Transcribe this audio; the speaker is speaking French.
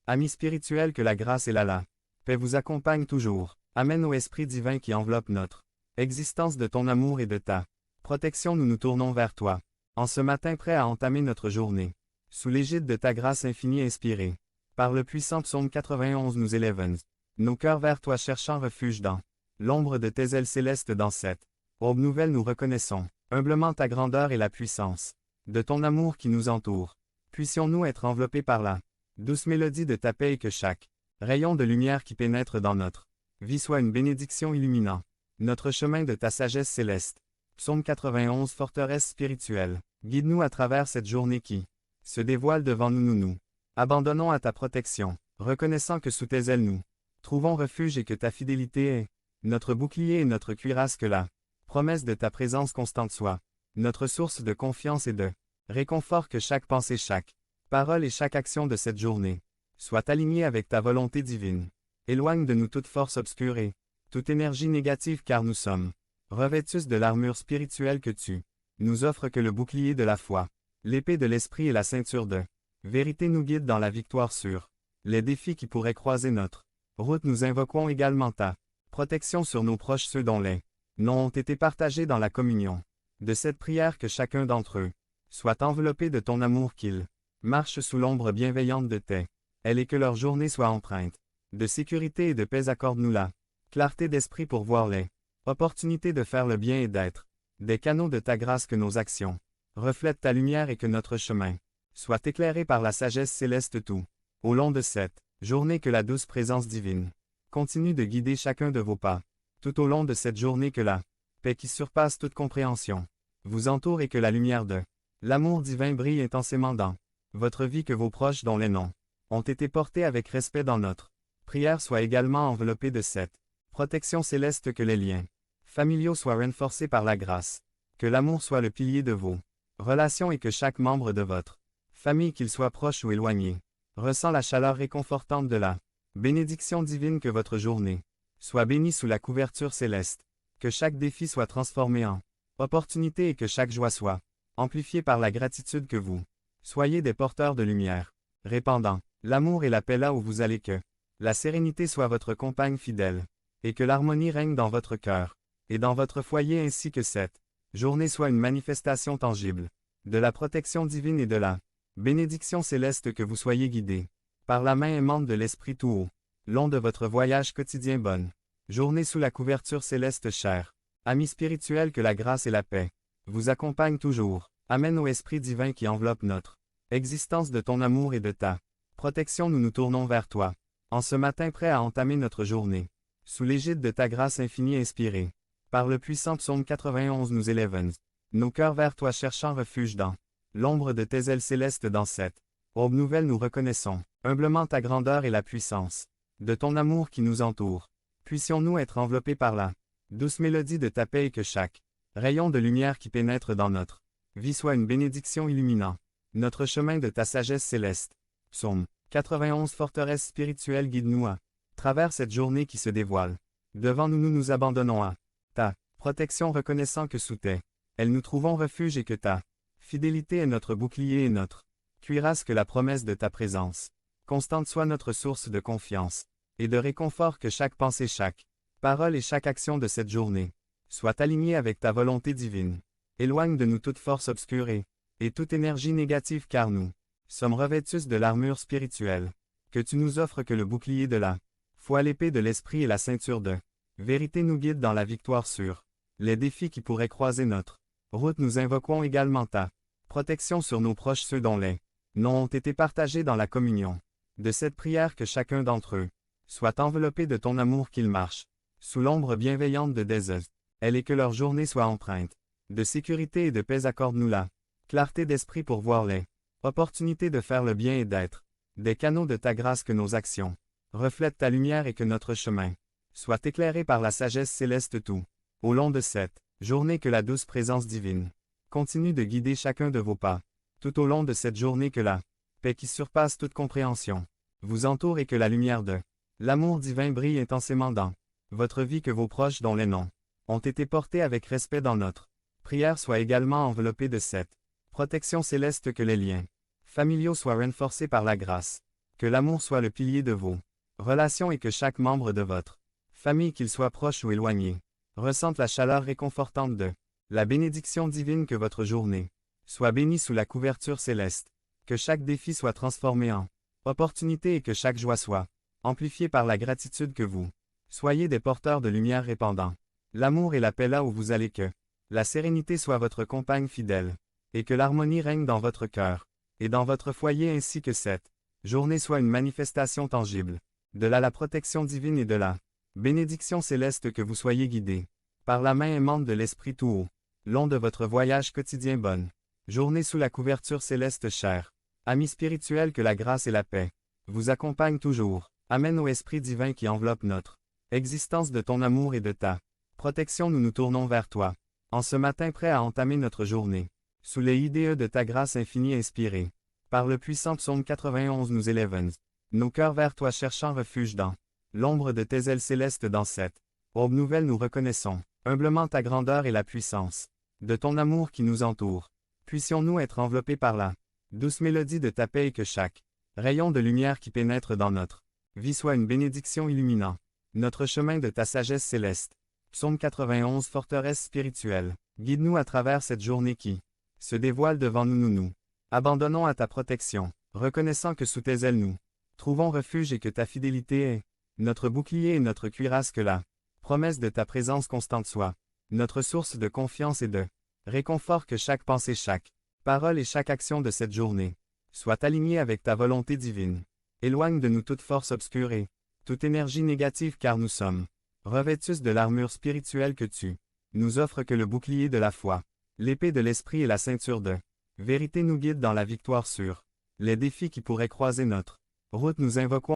Amis spirituels, que la grâce et la paix vous accompagnent toujours. Amène au Esprit divin qui enveloppe notre existence de ton amour et de ta protection, nous nous tournons vers toi. En ce matin prêt à entamer notre journée. Sous l'égide de ta grâce infinie inspirée. Par le puissant psaume 91 nous élèvons. Nos cœurs vers toi cherchant refuge dans l'ombre de tes ailes célestes dans cette aube nouvelle nous reconnaissons humblement ta grandeur et la puissance de ton amour qui nous entoure. Puissions-nous être enveloppés par la douce mélodie de ta paix et que chaque rayon de lumière qui pénètre dans notre vie soit une bénédiction illuminant notre chemin de ta sagesse céleste. Psaume 91 Forteresse spirituelle. Guide-nous à travers cette journée qui se dévoile devant nous. Abandonnons à ta protection, reconnaissant que sous tes ailes nous trouvons refuge et que ta fidélité est notre bouclier et notre cuirasse, que la promesse de ta présence constante soit notre source de confiance et de réconfort, que chaque pensée, chaque parole et chaque action de cette journée soit alignée avec ta volonté divine. Éloigne de nous toute force obscure et toute énergie négative, car nous sommes revêtus de l'armure spirituelle que tu nous offres, que le bouclier de la foi, l'épée de l'esprit et la ceinture de vérité nous guident dans la victoire sur les défis qui pourraient croiser notre route. Nous invoquons également ta protection sur nos proches, ceux dont les noms ont été partagés dans la communion de cette prière, que chacun d'entre eux soit enveloppé de ton amour, qu'ils marchent sous l'ombre bienveillante de tes ailes et que leur journée soit empreinte de sécurité et de paix. Accorde-nous la clarté d'esprit pour voir les opportunités de faire le bien et d'être des canaux de ta grâce, que nos actions reflètent ta lumière et que notre chemin soit éclairé par la sagesse céleste tout au long de cette journée. Que la douce présence divine continue de guider chacun de vos pas tout au long de cette journée. Que la paix qui surpasse toute compréhension vous entoure et que la lumière de l'amour divin brille intensément dans votre vie. Que vos proches dont les noms ont été portés avec respect dans notre prière soient également enveloppés de cette protection céleste. Que les liens familiaux soient renforcés par la grâce. Que l'amour soit le pilier de vos relations et que chaque membre de votre famille, qu'il soit proche ou éloigné, ressent la chaleur réconfortante de la bénédiction divine. Que votre journée soit bénie sous la couverture céleste. Que chaque défi soit transformé en opportunité et que chaque joie soit amplifiée par la gratitude. Que vous soyez des porteurs de lumière, répandant l'amour et la paix là où vous allez. Que la sérénité soit votre compagne fidèle, et que l'harmonie règne dans votre cœur et dans votre foyer, ainsi que cette journée soit une manifestation tangible de la protection divine et de la bénédiction céleste. Que vous soyez guidés par la main aimante de l'Esprit tout au long de votre voyage quotidien. Bonne journée sous la couverture céleste, chers amis spirituels, que la grâce et la paix vous accompagnent toujours. Amène au Esprit divin qui enveloppe notre existence de ton amour et de ta protection, nous nous tournons vers toi. En ce matin prêt à entamer notre journée, sous l'égide de ta grâce infinie inspirée. Par le puissant psaume 91 nous élèvons. Nos cœurs vers toi cherchant refuge dans l'ombre de tes ailes célestes. Dans cette aube nouvelle nous reconnaissons humblement ta grandeur et la puissance de ton amour qui nous entoure. Puissions-nous être enveloppés par la douce mélodie de ta paix et que chaque rayon de lumière qui pénètre dans notre vie soit une bénédiction illuminant notre chemin de ta sagesse céleste. Psaume 91 Forteresse spirituelle. Guide-nous à travers cette journée qui se dévoile devant nous. Nous nous abandonnons à ta protection, reconnaissant que sous tes ailes nous trouvons refuge et que ta fidélité est notre bouclier et notre cuirasse. Que la promesse de ta présence constante soit notre source de confiance et de réconfort. Que chaque pensée, chaque parole et chaque action de cette journée soit alignée avec ta volonté divine. Éloigne de nous toute force obscure et toute énergie négative, car nous sommes revêtus de l'armure spirituelle que tu nous offres. Que le bouclier de la foi, l'épée de l'esprit et la ceinture de vérité nous guident dans la victoire sur les défis qui pourraient croiser notre route. Nous invoquons également ta protection sur nos proches, ceux dont les noms ont été partagés dans la communion de cette prière. Que chacun d'entre eux soit enveloppé de ton amour, qu'ils marchent sous l'ombre bienveillante de tes ailes et que leur journée soit empreinte de sécurité et de paix. Accorde-nous la clarté d'esprit pour voir les opportunités de faire le bien et d'être des canaux de ta grâce. Que nos actions reflètent ta lumière et que notre chemin soit éclairé par la sagesse céleste tout au long de cette journée. Que la douce présence divine continue de guider chacun de vos pas tout au long de cette journée. Que la paix qui surpasse toute compréhension vous entoure et que la lumière de l'amour divin brille intensément dans votre vie. Que vos proches dont les noms ont été portés avec respect dans notre prière soient également enveloppés de cette protection céleste. Que les liens familiaux soient renforcés par la grâce. Que l'amour soit le pilier de vos relations et que chaque membre de votre famille, qu'il soit proche ou éloigné, ressente la chaleur réconfortante de la bénédiction divine. Que votre journée soit bénie sous la couverture céleste. Que chaque défi soit transformé en opportunité et que chaque joie soit amplifiée par la gratitude. Que vous soyez des porteurs de lumière répandant l'amour et la paix là où vous allez. Que la sérénité soit votre compagne fidèle et que l'harmonie règne dans votre cœur et dans votre foyer ainsi que cette journée soit une manifestation tangible de la protection divine et de la bénédiction céleste. Que vous soyez guidés par la main aimante de l'Esprit tout au long de votre voyage quotidien. Bonne journée sous la couverture céleste. Chers amis spirituels, que la grâce et la paix vous accompagnent toujours. Amen. Au Esprit divin qui enveloppe notre existence de ton amour et de ta protection, nous nous tournons vers toi. En ce matin prêt à entamer notre journée, sous les idées de ta grâce infinie inspirée par le puissant psaume 91, nous élèvons nos cœurs vers toi, cherchant refuge dans l'ombre de tes ailes célestes. Dans cette aube nouvelle, nous reconnaissons humblement ta grandeur et la puissance de ton amour qui nous entoure. Puissions-nous être enveloppés par la douce mélodie de ta paix et que chaque rayon de lumière qui pénètre dans notre vie soit une bénédiction illuminant notre chemin de ta sagesse céleste. Psaume 91. Forteresse spirituelle. Guide-nous à travers cette journée qui se dévoile devant nous. Nous nous abandonnons à ta protection, reconnaissant que sous tes ailes nous trouvons refuge et que ta fidélité est notre bouclier et notre cuirasse. Que la promesse de ta présence constante soit notre source de confiance et de réconfort. Que chaque pensée, chaque parole et chaque action de cette journée soit alignée avec ta volonté divine. Éloigne de nous toute force obscure et toute énergie négative, car nous sommes revêtus de l'armure spirituelle que tu nous offres. Que le bouclier de la foi, l'épée de l'esprit et la ceinture de vérité nous guident dans la victoire sur les défis qui pourraient croiser notre route. Nous invoquons